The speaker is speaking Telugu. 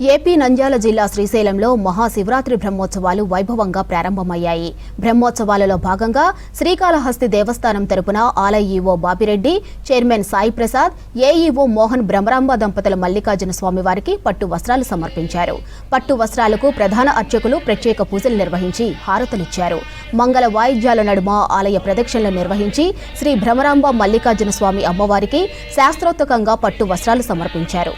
ఏపీ నంద్యాల జిల్లా శ్రీశైలంలో మహాశివరాత్రి బ్రహ్మోత్సవాలు వైభవంగా ప్రారంభమయ్యాయి. బ్రహ్మోత్సవాలలో భాగంగా శ్రీకాళహస్తి దేవస్థానం తరపున ఆలయ EO Bapireddy, chairman Sai Prasad, AEO Mohan Bhramaramba దంపతుల మల్లికార్జున స్వామివారికి పట్టు వస్త్రాలు సమర్పించారు. పట్టు వస్త్రాలకు ప్రధాన అర్చకులు ప్రత్యేక పూజలు నిర్వహించి హారతులిచ్చారు. మంగళ వాయిద్యాల నడుమ ఆలయ ప్రదక్షిణలు నిర్వహించి శ్రీ భ్రమరాంబ మల్లికార్జున స్వామి అమ్మవారికి శాస్త్రోక్తంగా పట్టు వస్త్రాలు సమర్పించారు.